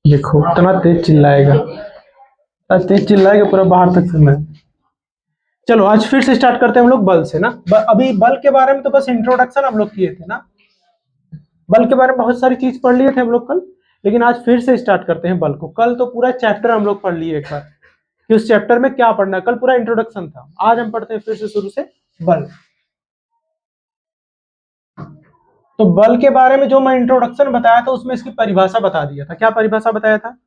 देखो इतना तेज चिल्लाएगा, इतना तेज चिल्लाएगा पूरा बाहर तक सुनना है। चलो आज फिर से स्टार्ट करते हैं हम लोग बल से ना। अभी बल के बारे में तो बस इंट्रोडक्शन हम लोग किए थे ना, बल के बारे में बहुत सारी चीज पढ़ लिए थे हम लोग कल, लेकिन आज फिर से स्टार्ट करते हैं बल को। कल तो पूरा चैप्टर हम लोग पढ़ लिए एक बार कि उस चैप्टर में क्या पढ़ना है, कल पूरा इंट्रोडक्शन था। आज हम पढ़ते हैं फिर से शुरू से बल। तो बल के बारे में जो मैं इंट्रोडक्शन बताया था उसमें इसकी परिभाषा बता दिया था। क्या परिभाषा बताया था?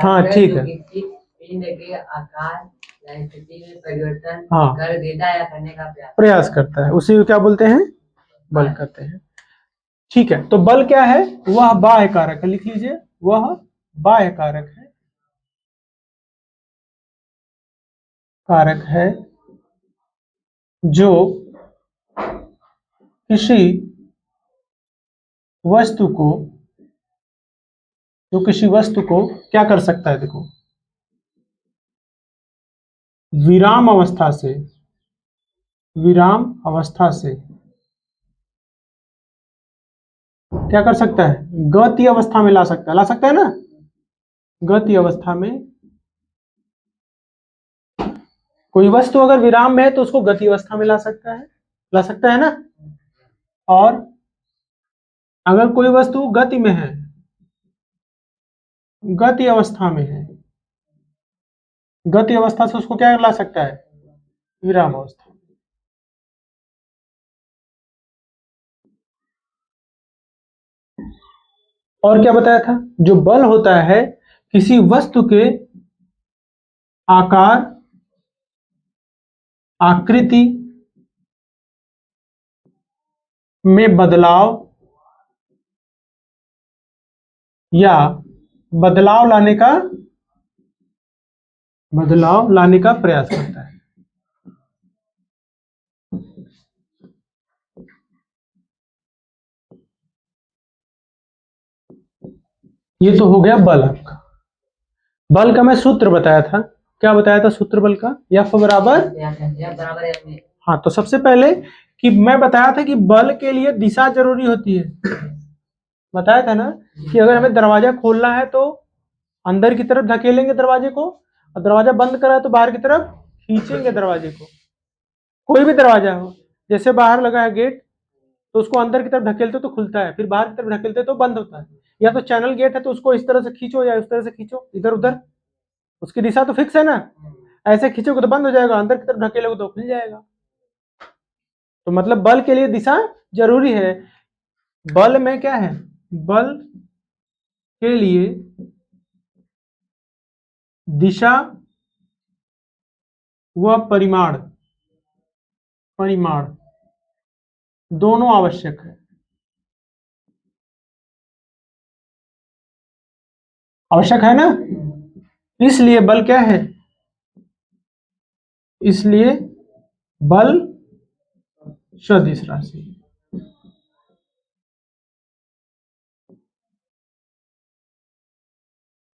हाँ ठीक है, पिंड के आकार या स्थिति में परिवर्तन हाँ कर देता है या करने का प्रयास करता है, उसी को क्या बोलते हैं? बल कहते हैं। ठीक है, तो बल क्या है? वह बाह्य कारक है, लिख लीजिए, वह बाह्य कारक है जो किसी वस्तु को क्या कर सकता है? देखो, विराम अवस्था से क्या कर सकता है? गति अवस्था में ला सकता है ना। गति अवस्था में कोई वस्तु अगर विराम में है तो उसको गति अवस्था में ला सकता है ना। और अगर कोई वस्तु गति में है, गति अवस्था में है, गति अवस्था से उसको क्या ला सकता है? विराम अवस्था। और क्या बताया था? जो बल होता है किसी वस्तु के आकार, आकृति में बदलाव या बदलाव लाने का प्रयास करता है। ये तो हो गया बल आपका। बल का मैं सूत्र बताया था। क्या बताया था सूत्र बल का? F बराबर, हाँ, तो सबसे पहले कि मैं बताया था कि बल के लिए दिशा जरूरी होती है। बताया था ना कि अगर हमें दरवाजा खोलना है तो अंदर की तरफ धकेलेंगे दरवाजे को, और दरवाजा बंद करा है तो बाहर की तरफ खींचेंगे दरवाजे को। कोई भी दरवाजा हो, जैसे बाहर लगा है गेट तो उसको अंदर की तरफ ढकेलते तो खुलता है, फिर बाहर की तरफ ढकेलते तो बंद होता है। या तो चैनल गेट है तो उसको इस तरह से खींचो या उस तरह से खींचो, इधर उधर, उसकी दिशा तो फिक्स है ना। ऐसे खींचोगे तो बंद हो जाएगा, अंदर की तरफ ढकेलोगे तो खुल जाएगा। तो मतलब बल के लिए दिशा जरूरी है। बल में क्या है? बल के लिए दिशा व परिमाण दोनों आवश्यक है। आवश्यक है ना। इसलिए बल क्या है? इसलिए बल सदिश राशि।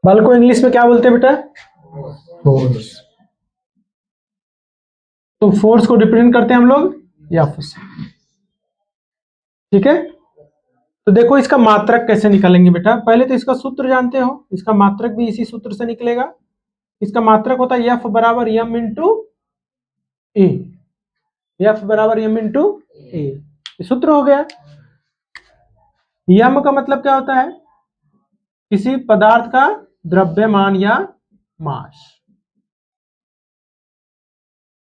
बल को इंग्लिश में क्या बोलते हैं बेटा? फोर्स। तो फोर्स को रिप्रेजेंट करते हैं हम लोग एफ से। ठीक है, तो देखो इसका मात्रक कैसे निकालेंगे बेटा। पहले तो इसका सूत्र जानते हो, इसका मात्रक भी इसी सूत्र से निकलेगा। इसका मात्रक होता है एफ बराबर एम इंटू ए। एफ बराबर एम इंटू ए, सूत्र हो गया। यम का मतलब क्या होता है? किसी पदार्थ का द्रव्यमान या मास।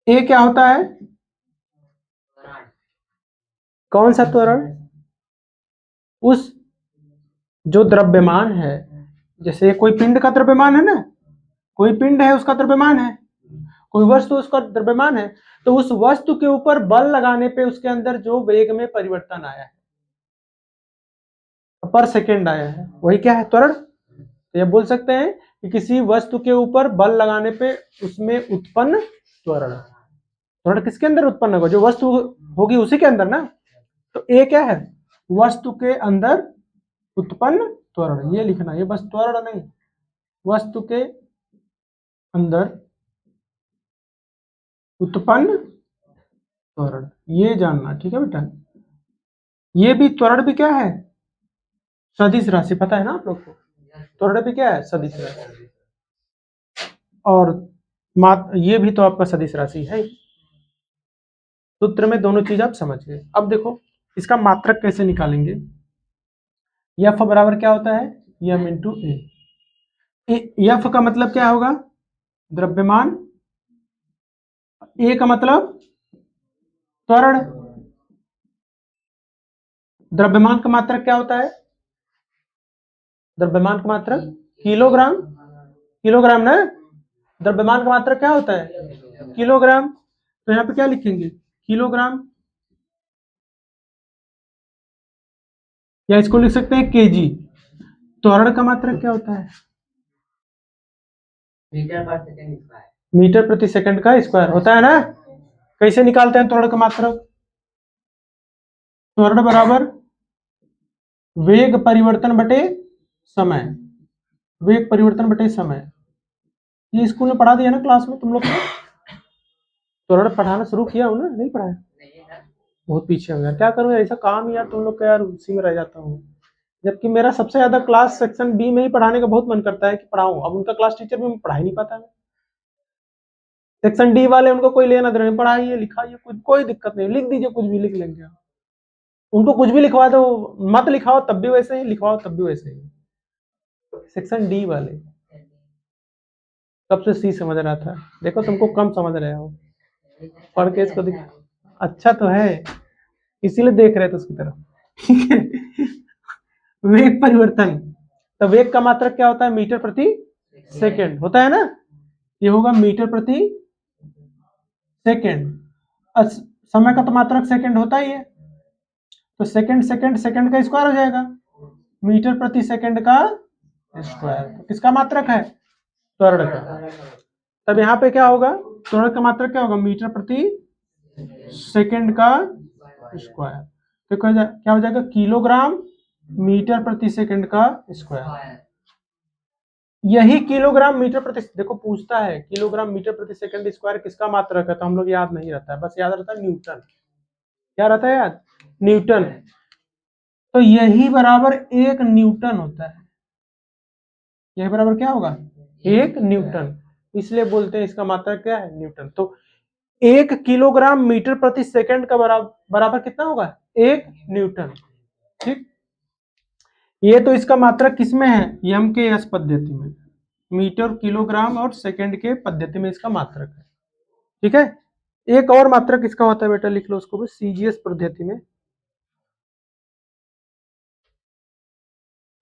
ए क्या होता है? कौन सा त्वरण? उस जो द्रव्यमान है, जैसे कोई पिंड का द्रव्यमान है ना, कोई पिंड है उसका द्रव्यमान है, कोई वस्तु उसका द्रव्यमान है, तो उस वस्तु के ऊपर बल लगाने पे उसके अंदर जो वेग में परिवर्तन आया है, पर सेकेंड आया है, वही क्या है? त्वरण। तो ये बोल सकते हैं कि किसी वस्तु के ऊपर बल लगाने पे उसमें उत्पन्न त्वरण। त्वरण किसके अंदर उत्पन्न होगा? जो वस्तु होगी उसी के अंदर ना। तो ए क्या है? वस्तु के अंदर उत्पन्न त्वरण। ये लिखना, ये बस त्वरण नहीं, वस्तु के अंदर उत्पन्न त्वरण, ये जानना। ठीक है बेटा। ये भी त्वरण भी क्या है, सदिश राशि, पता है ना आप लोग को, त्वरण भी क्या है, सदिश राशि। और ये भी तो आपका सदिश राशि है। सूत्र में दोनों चीज आप समझ गए। अब देखो इसका मात्रक कैसे निकालेंगे। यफ बराबर क्या होता है, यम इंटू ए। यफ का मतलब क्या होगा, द्रव्यमान, ए का मतलब त्वरण। द्रव्यमान का मात्रक क्या होता है, द्रव्यमान का मात्रक किलोग्राम, किलोग्राम ना, द्रव्यमान का मात्रक क्या होता है, किलोग्राम। तो यहाँ पे क्या लिखेंगे, किलोग्राम, या इसको लिख सकते हैं केजी। त्वरण का मात्रक क्या होता है, मीटर पर सेकंड स्क्वायर। मीटर प्रति सेकंड का स्क्वायर होता है ना। कैसे निकालते हैं त्वरण का मात्रक, त्वरण बराबर वेग परिवर्तन बटे समय, वेग परिवर्तन बटे समय। ये स्कूल में पढ़ा दिया ना क्लास में तुम लोग को, त्वरण पढ़ाना शुरू किया हूं ना, नहीं पढ़ाया, बहुत पीछे हो यार, क्या करूं ऐसा काम यार, तुम लोग का यार उसी में रह जाता हूँ। जबकि मेरा सबसे ज्यादा क्लास सेक्शन बी में ही पढ़ाने का बहुत मन करता है कि पढ़ाऊं, अब उनका क्लास टीचर भी मैं पढ़ा ही नहीं पाता है। सेक्शन डी वाले उनको कोई लेना देना नहीं, पढ़ाइए लिखाइए, कुछ कोई दिक्कत नहीं, लिख दीजिए कुछ भी लिख लेंगे। उनको कुछ भी लिखवा दो, मत लिखाओ तब भी वैसे ही, लिखवाओ तब भी वैसे ही। सेक्शन डी वाले कब से सी समझ रहा था, देखो तुमको कम समझ रहे हो, पढ़ के इसको अच्छा तो है, इसीलिए देख रहे थे उसकी तरफ। ठीक है, वेग परिवर्तन, तो वेग का मात्रक क्या होता है, मीटर प्रति सेकंड होता है ना, ये होगा मीटर प्रति सेकंड। समय का तो मात्रक सेकंड होता ही है, तो सेकंड सेकंड सेकंड का स्क्वायर हो जाएगा, मीटर प्रति सेकंड का स्क्वायर। तो किसका मात्रक है, त्वरण का। तब यहाँ पे क्या होगा, त्वरण का मात्रक क्या होगा, मीटर प्रति सेकंड का स्क्वायर। तो क्या हो जाएगा, किलोग्राम मीटर प्रति सेकंड का स्क्वायर। यही किलोग्राम मीटर प्रति, देखो पूछता है किलोग्राम मीटर प्रति सेकंड स्क्वायर किसका मात्रक है, तो हम लोग याद नहीं रहता है, बस याद रहता है न्यूटन। क्या रहता है याद, न्यूटन। तो यही बराबर एक न्यूटन होता है, यही बराबर क्या होगा, एक न्यूटन। इसलिए बोलते हैं इसका मात्रक क्या है, न्यूटन। तो 1 किलोग्राम मीटर प्रति सेकंड का बराबर कितना होगा, 1 न्यूटन। ठीक, ये तो इसका मात्रक किसमें है, यम के एस पद्धति में, मीटर किलोग्राम और सेकंड के पद्धति में इसका मात्रक है। ठीक है, एक और मात्रक इसका होता है बेटा, लिख लो उसको भी, सीजीएस पद्धति में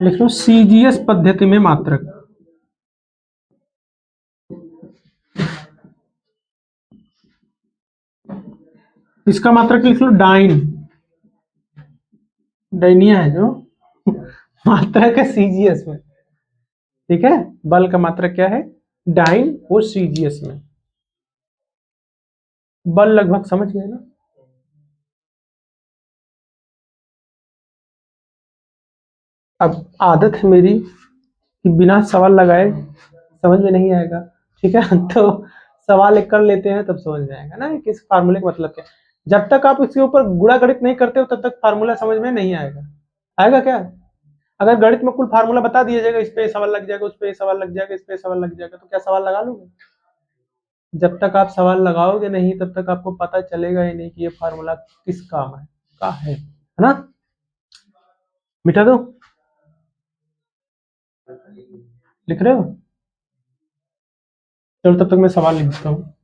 लिख लो, सीजीएस पद्धति में मात्रक, इसका मात्रक लिख लो डाइन, डाइनिया है जो मात्रक है सीजीएस में। ठीक है, बल का मात्रक क्या है, डाइन, वो सीजीएस में। बल लगभग समझ गए ना। अब आदत है मेरी कि बिना सवाल लगाए समझ में नहीं आएगा, ठीक है तो सवाल एक कर लेते हैं तब समझ में आएगा ना कि इस फार्मूले का मतलब क्या। जब तक आप इसके ऊपर गुणा गणित नहीं करते हो तब तक फार्मूला समझ में नहीं आएगा। आएगा क्या, अगर गणित में कुल फार्मूला बता दिया जाएगा, इस पे सवाल लग जाएगा, उस पे सवाल लग जाएगा, इस पे सवाल लग जाएगा, तो क्या सवाल लगा लोगे। जब तक आप सवाल लगाओगे नहीं तब तक आपको पता चलेगा ही नहीं कि ये फार्मूला किस काम है, का है ना। मिटा दो, लिख रहे हो, चलो तब तक मैं सवाल लिख देता हूँ।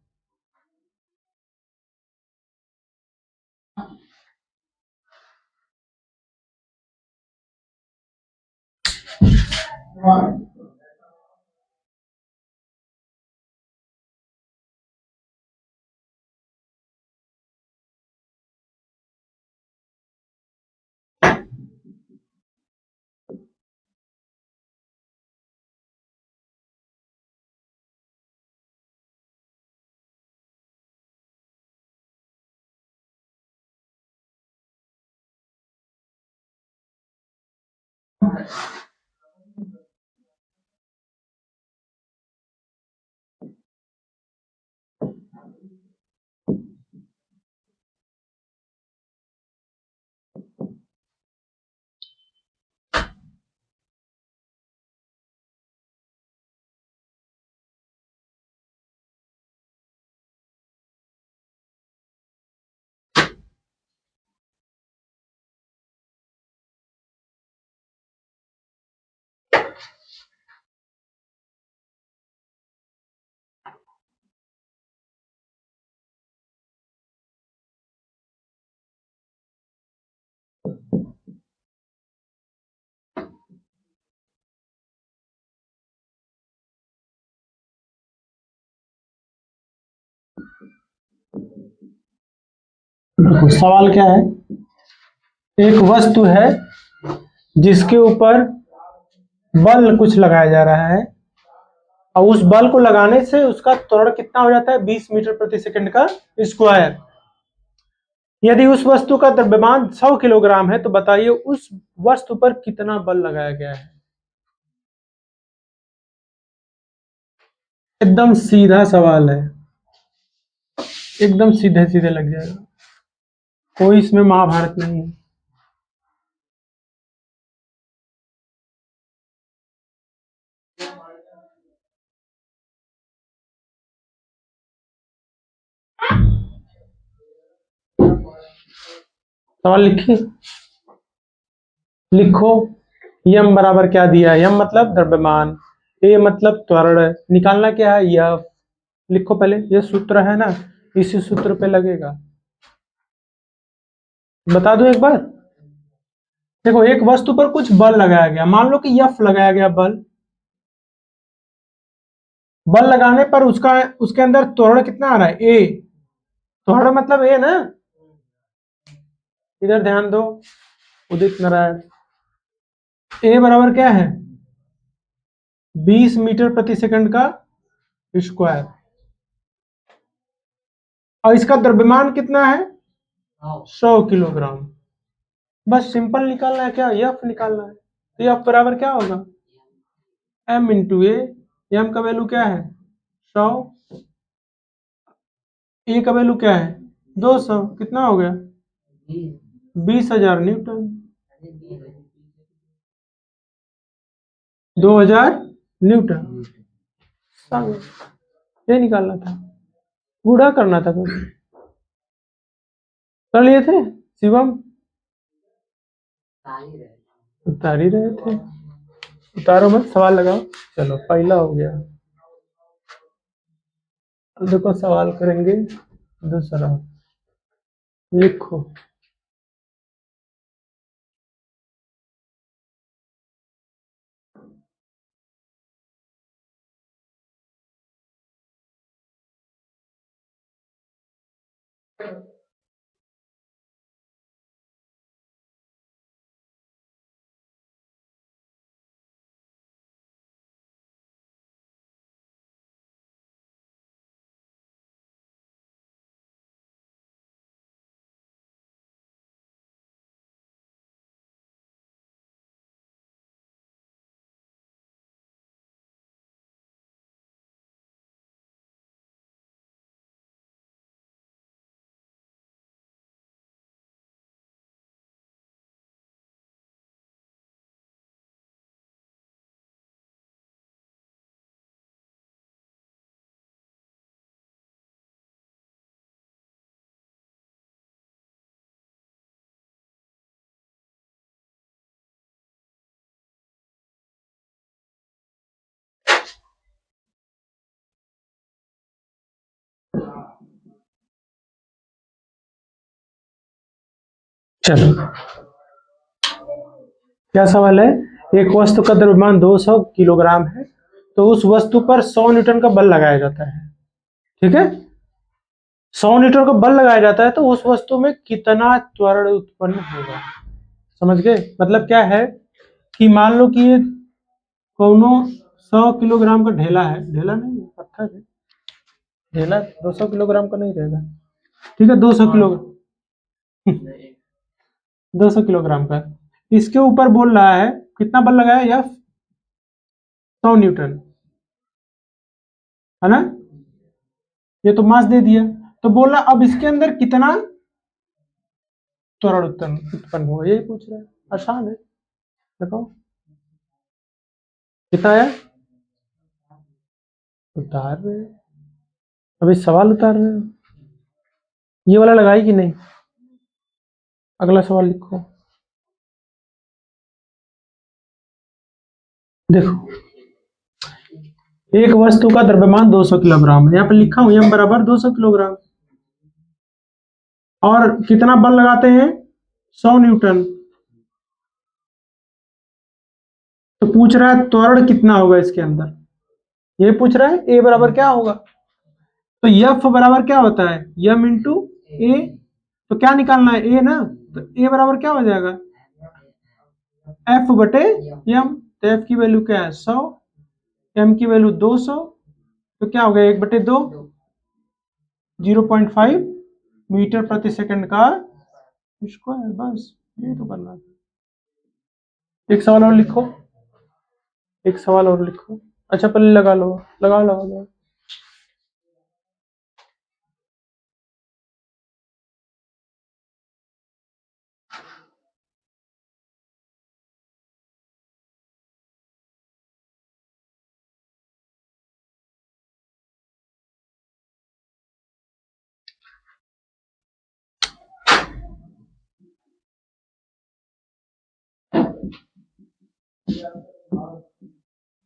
देखो सवाल क्या है, एक वस्तु है जिसके ऊपर बल कुछ लगाया जा रहा है और उस बल को लगाने से उसका त्वरण कितना हो जाता है, 20 मीटर प्रति सेकंड का स्क्वायर। यदि उस वस्तु का द्रव्यमान 100 किलोग्राम है तो बताइए उस वस्तु पर कितना बल लगाया गया है। एकदम सीधा सवाल है, एकदम सीधे सीधे लग जाएगा, कोई इसमें महाभारत नहीं है। सवाल लिखिए, लिखो। यम बराबर क्या दिया है, यम मतलब द्रव्यमान, ए मतलब त्वरण, निकालना क्या है यफ। लिखो पहले, ये सूत्र है ना, इसी सूत्र पे लगेगा। बता दो एक बार, देखो एक वस्तु पर कुछ बल लगाया गया, मान लो कि यफ लगाया गया बल, बल लगाने पर उसका उसके अंदर त्वरण कितना आ रहा है, ए। त्वरण मतलब ए ना, इधर ध्यान दो उदित नारायण। ए बराबर क्या है, 20 मीटर प्रति सेकंड का स्क्वायर, और इसका द्रव्यमान कितना है, 100 किलोग्राम। बस सिंपल निकालना है, क्या यफ निकालना है। तो यफ बराबर क्या होगा, m इंटू ए, एम का वैल्यू क्या है 100, ए का वैल्यू क्या है 200, कितना हो गया 20,000 न्यूटन, 2000 न्यूटन। ये निकालना था, गुणा करना था, बस कर लिए थे शिवम, उतार ही रहे थे, उतारो मत, सवाल लगाओ। चलो पहला हो गया, अब देखो सवाल करेंगे दूसरा, लिखो। चलो क्या सवाल है, एक वस्तु का द्रव्यमान 200 किलोग्राम है तो उस वस्तु पर 100 न्यूटन का बल लगाया जाता है। ठीक है, 100 न्यूटन का बल लगाया जाता है तो उस वस्तु में कितना त्वरण उत्पन्न होगा। समझ गए, मतलब क्या है कि मान लो कि ये कोनो 100 किलोग्राम का ढेला है, ढेला नहीं है, पत्थर है, ढेला 200 किलोग्राम का नहीं रहेगा, ठीक है 200 किलोग्राम 200 किलोग्राम का, इसके ऊपर बोल रहा है कितना बल लगाया, या 100 न्यूटन, है ना, ये तो मास दे दिया, तो बोल रहा अब इसके अंदर कितना त्वरण उत्पन्न होगा, यही पूछ रहा है, आसान है, देखो कितना है, उतार रहे, अभी सवाल उतार रहे हो, ये वाला लगाई कि नहीं। अगला सवाल लिखो, देखो एक वस्तु का द्रव्यमान 200 किलोग्राम है, यहाँ पे लिखा हूं m बराबर 200 किलोग्राम, और कितना बल लगाते हैं 100 न्यूटन, तो पूछ रहा है त्वरण कितना होगा इसके अंदर, ये पूछ रहा है ए बराबर क्या होगा, तो एफ बराबर क्या होता है m इंटू ए, तो क्या निकालना है, ए ना, तो ए बराबर क्या हो जाएगा, एफ बटे एम। तो एफ की वैल्यू क्या है 100, एम की वैल्यू 200, तो क्या हो गया 1/2, 0.5 मीटर प्रति सेकंड का स्क्वायर। बस ये तो करना था। एक सवाल और लिखो, एक सवाल और लिखो। अच्छा पहले लगा लो, लगा लो।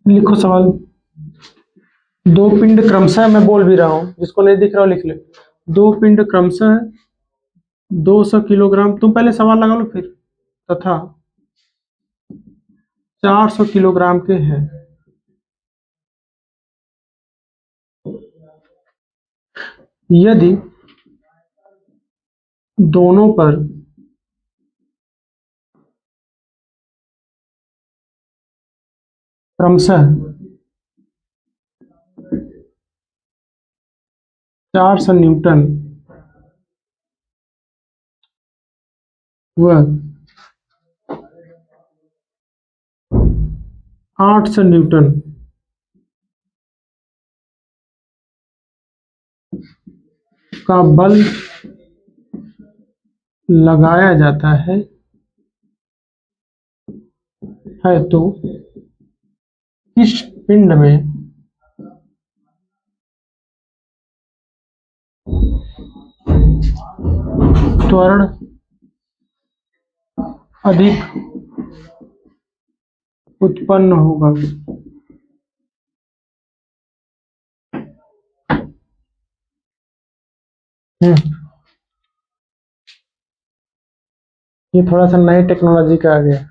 लिखो सवाल। दो पिंड क्रमशः, मैं बोल भी रहा हूं, जिसको नहीं दिख रहा हो लिख ले। दो पिंड क्रमशः 200 किलोग्राम, तुम पहले सवाल लगा लो फिर, तथा 400 किलोग्राम के हैं। यदि दोनों पर क्रमशः 400 न्यूटन व 800 न्यूटन का बल लगाया जाता है तो इस पिंड में त्वरण अधिक उत्पन्न होगा। ये थोड़ा सा नई टेक्नोलॉजी का आ गया।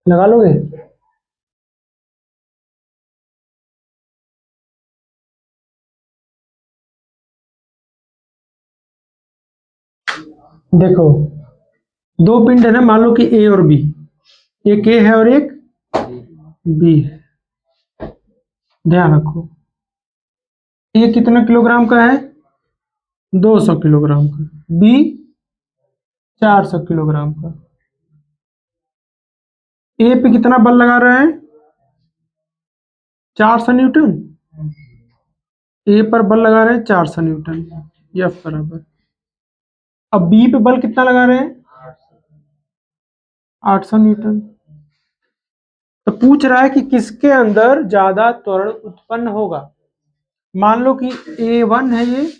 लगा लोगे? देखो दो पिंड है ना, मान लो कि ए और बी, एक ए है और एक बी है। ध्यान रखो, ए कितना किलोग्राम का है, 200 किलोग्राम का, बी 400 किलोग्राम का। ए पे कितना बल लगा रहे हैं, 400 न्यूटन। ए पर बल लगा रहे हैं 400 न्यूटन, एफ बराबर। अब बी पे बल कितना लगा रहे हैं, 800 न्यूटन। तो पूछ रहा है कि किसके अंदर ज्यादा त्वरण उत्पन्न होगा। मान लो कि A1 है ये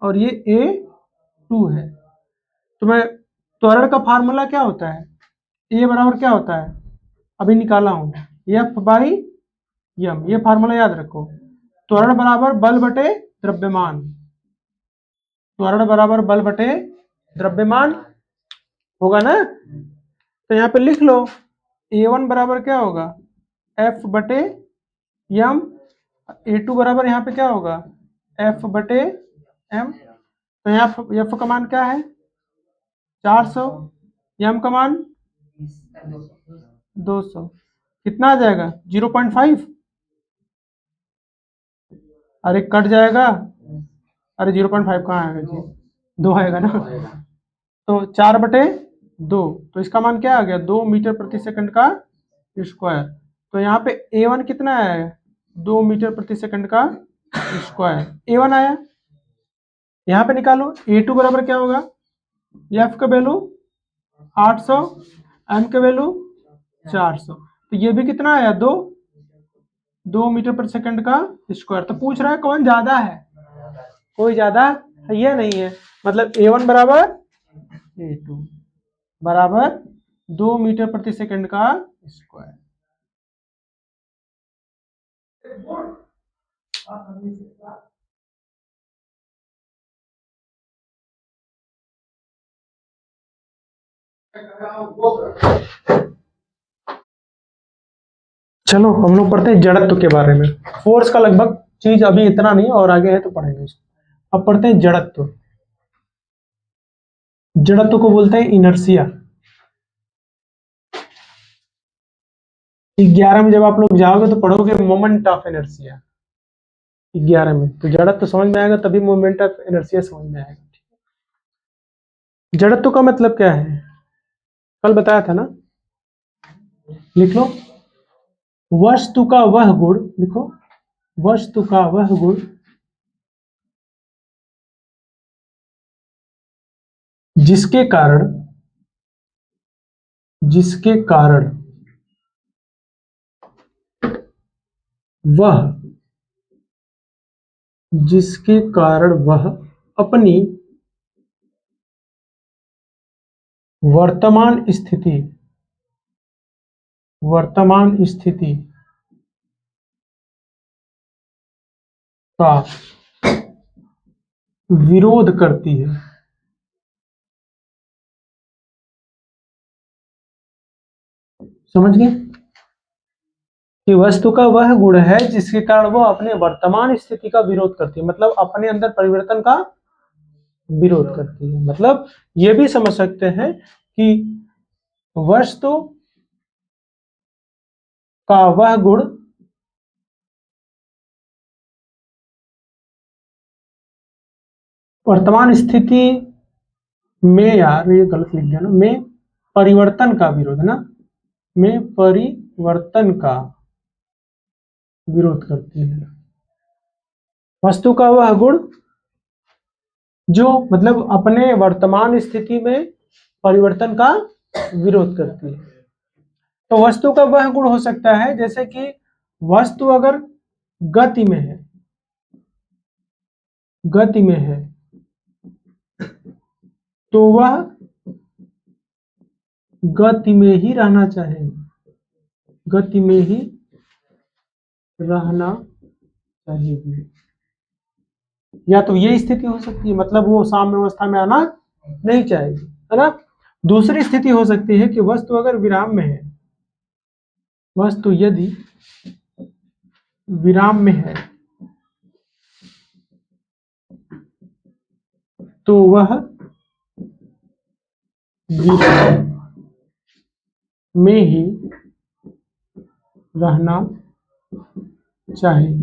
और ये A2 है, तो मैं त्वरण का फार्मूला क्या होता है, ए बराबर क्या होता है, अभी निकाला हूं, एफ बाई एम। ये फार्मूला याद रखो, त्वरण बराबर बल बटे द्रव्यमान, त्वरण बराबर बल बटे द्रव्यमान होगा ना। तो यहाँ पे लिख लो A1 बराबर क्या होगा, एफ बटे एम। A2 बराबर यहाँ पे क्या होगा, एफ बटे एम। तो यहाँ एफ का मान क्या है 400, एम का मान 200, कितना आ जाएगा 0.5। अरे कट जाएगा, अरे 0.5 कहाँ आएगा जी, 2 आएगा ना। तो 4/2, तो इसका मान क्या आ गया 2 मीटर प्रति सेकंड का स्क्वायर। तो यहाँ पे A1 कितना आया, 2 मीटर प्रति सेकंड का स्क्वायर, A1 आया। यहाँ पे निकालो A2 बराबर क्या होगा, एफ का वैल्यू 800, एम का वैल्यू 400, तो ये भी कितना आया 2, 2 मीटर पर सेकंड का स्क्वायर। तो पूछ रहा है कौन ज्यादा है, कोई ज्यादा है या नहीं है। मतलब A1 बराबर A2 बराबर 2 मीटर प्रति सेकंड का स्क्वायर। चलो हम लोग पढ़ते हैं जड़त्व के बारे में। फोर्स का लगभग चीज अभी इतना नहीं और आगे है तो पढ़ेंगे इसको। अब पढ़ते हैं जड़त्व। जड़त्व को बोलते हैं इनर्शिया। 11 में जब आप लोग जाओगे तो पढ़ोगे मोमेंट ऑफ इनर्शिया 11 में। तो जड़त्व समझ में आएगा तभी मोमेंट ऑफ इनर्शिया समझ में आएगा। जड़त्व का मतलब क्या है, कल बताया था ना, लिख लो। वस्तु का वह गुण, लिखो वस्तु का वह गुण जिसके कारण वह अपनी वर्तमान स्थिति का विरोध करती है। समझ गए कि वस्तु का वह गुण है जिसके कारण वो अपने वर्तमान स्थिति का विरोध करती है, मतलब अपने अंदर परिवर्तन का विरोध करती है। मतलब ये भी समझ सकते हैं कि वस्तु का वह गुण वर्तमान स्थिति में, यार ये गलत लिख दिया ना, में परिवर्तन का विरोध ना, में परिवर्तन का विरोध करती है। वस्तु का वह गुण जो मतलब अपने वर्तमान स्थिति में परिवर्तन का विरोध करती है। तो वस्तु का वह गुण हो सकता है जैसे कि वस्तु अगर गति में है तो वह गति में ही रहना चाहेगी, गति में ही रहना चाहिए। या तो ये स्थिति हो सकती है, मतलब वो साम्य अवस्था में आना नहीं चाहेगी, है ना। दूसरी स्थिति हो सकती है कि वस्तु अगर विराम में है, वस्तु यदि विराम में है तो वह विराम में ही रहना चाहिए।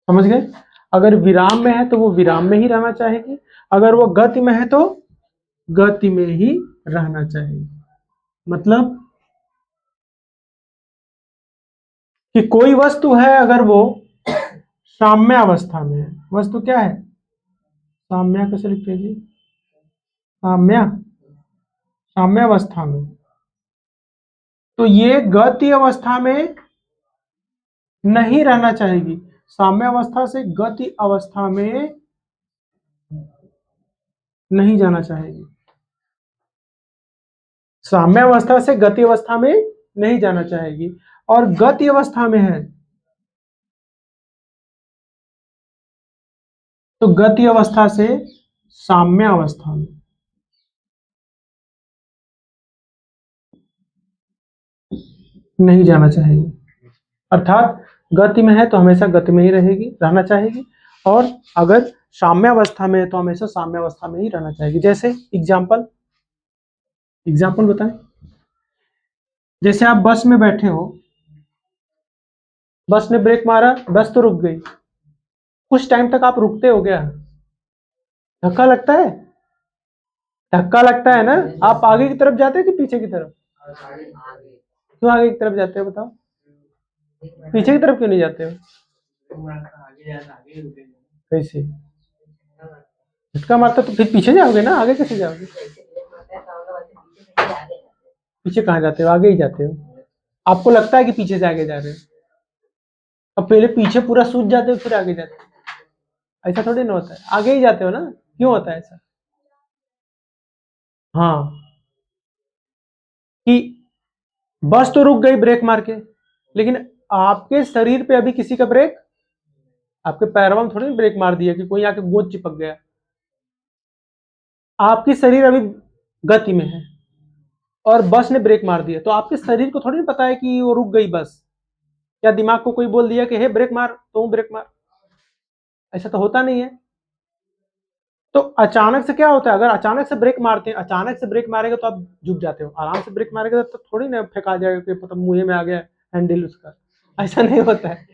समझ गए। अगर विराम में है तो वो विराम में ही रहना चाहेगी, अगर वो गति में है तो गति में ही रहना चाहिए। मतलब कि कोई वस्तु है अगर वो साम्य अवस्था में है, वस्तु क्या है, साम्य कैसे लिखते हैं जी, साम्य अवस्था में, तो ये गति अवस्था में नहीं रहना चाहेगी। साम्य अवस्था से गति अवस्था में नहीं जाना चाहेगी, साम्य अवस्था से गति अवस्था में नहीं जाना चाहेगी। और गति अवस्था में है तो गति अवस्था से साम्य अवस्था में नहीं जाना चाहेगी। अर्थात गति में है तो हमेशा गति में ही रहना चाहेगी, और अगर साम्य अवस्था में है तो हमेशा साम्य अवस्था में ही रहना चाहेगी। जैसे एग्जाम्पल बताएं। जैसे आप बस में बैठे हो, बस ने ब्रेक मारा, बस तो रुक गई, कुछ टाइम तक आप रुकते हो, गया धक्का लगता है, ना। आप आगे की तरफ जाते हो कि पीछे की तरफ, क्यों आगे की तरफ जाते हो बताओ, पीछे की तरफ क्यों नहीं जाते हो, कैसे, झटका मारता तो फिर पीछे जाओगे ना, आगे कैसे जाओगे, पीछे कहाँ जाते हो, आगे ही जाते हो। आपको लगता है कि पीछे से आगे जा रहे हो, अब पहले पीछे पूरा सूझ जाते हो फिर आगे जाते हो, ऐसा थोड़ी ना होता है, आगे ही जाते हो ना, क्यों होता है ऐसा? हाँ, कि बस तो रुक गई ब्रेक मार के, लेकिन आपके शरीर पे अभी किसी का ब्रेक, आपके पैरों में थोड़ी ब्रेक मार दिया कि कोई आके गोद चिपक गया, आपकी शरीर अभी गति में है और बस ने ब्रेक मार दिया, तो आपके शरीर को थोड़ी ना पता है कि वो रुक गई बस, या दिमाग को कोई बोल दिया कि हे ब्रेक मार तो ब्रेक मार, ऐसा तो होता नहीं है। तो अचानक से क्या होता है, अगर अचानक से ब्रेक मारते हैं, अचानक से ब्रेक मारेगा तो आप झुक जाते हो, आराम से ब्रेक मारेगा तो थोड़ी ना फेंका जाएगा कि पता मुंह में आ गया हैंडल उसका, ऐसा नहीं होता है।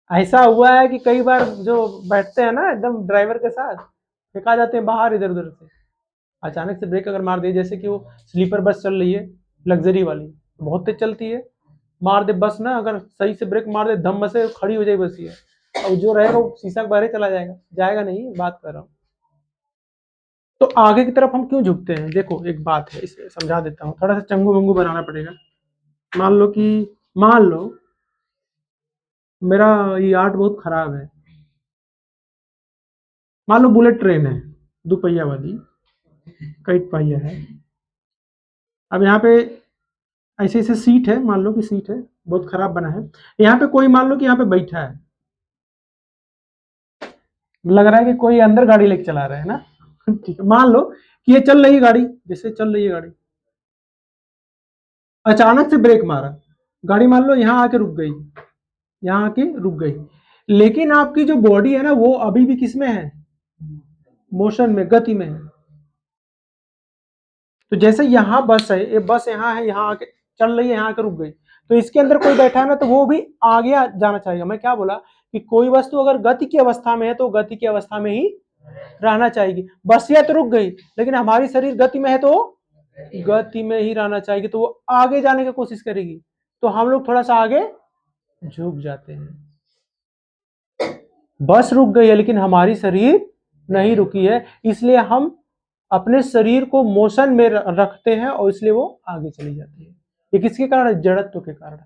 ऐसा हुआ है कि कई बार जो बैठते हैं ना एकदम ड्राइवर के साथ, फेंका जाते हैं बाहर इधर उधर से, अचानक से ब्रेक अगर मार दिए, जैसे कि वो स्लीपर बस चल रही है लग्जरी वाली, बहुत तेज चलती है, मार दे बस ना, अगर सही से ब्रेक मार दे धम्म से खड़ी हो जाए बस ये, और जो रहेगा वो शीशा के बाहर चला जाएगा, जाएगा नहीं, बात कर रहा हूँ। तो आगे की तरफ हम क्यों झुकते हैं, देखो एक बात है, इसे समझा देता हूँ, थोड़ा सा चंगू मंगू बनाना पड़ेगा। मान लो मेरा ये आर्ट बहुत खराब है, मान लो बुलेट ट्रेन है, दोपहिया वाली, कई पहिया है, अब यहाँ पे ऐसे ऐसे सीट है, मान लो कि सीट है बहुत खराब बना है, यहाँ पे कोई मान लो कि यहाँ पे बैठा है, लग रहा है कि कोई अंदर गाड़ी लेके चला रहा है ना, ठीक है, मान लो कि ये चल रही है गाड़ी, जैसे चल रही है गाड़ी, अचानक से ब्रेक मारा, गाड़ी मान लो यहाँ आके रुक गई, यहाँ आके रुक गई, लेकिन आपकी जो बॉडी है ना वो अभी भी किस में है, मोशन में, गति में है। तो जैसे यहाँ बस है, ये बस यहाँ है, यहाँ आके चल रही है, यहाँ आके रुक गई, तो इसके अंदर कोई बैठा है ना तो वो भी आगे जाना चाहिए। मैं क्या बोला कि कोई वस्तु अगर गति की अवस्था में है तो गति की अवस्था में ही रहना चाहिए, बस या तो रुक गई, लेकिन हमारी शरीर गति में है तो गति में ही रहना चाहिए, तो वो आगे जाने की कोशिश करेगी, तो हम लोग थोड़ा सा आगे झुक जाते हैं। बस रुक गई है लेकिन हमारी शरीर नहीं रुकी है, इसलिए हम अपने शरीर को मोशन में रखते हैं और इसलिए वो आगे चली जाती है। ये किसके कारण? जड़त्व के कारण।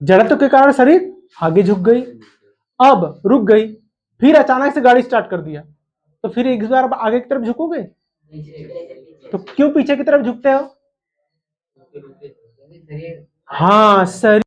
जड़त्व के कारण शरीर आगे झुक गई, अब रुक गई, फिर अचानक से गाड़ी स्टार्ट कर दिया, तो फिर एक बार आगे की तरफ झुकोगे, तो क्यों पीछे की तरफ झुकते हो? हाँ, शरीर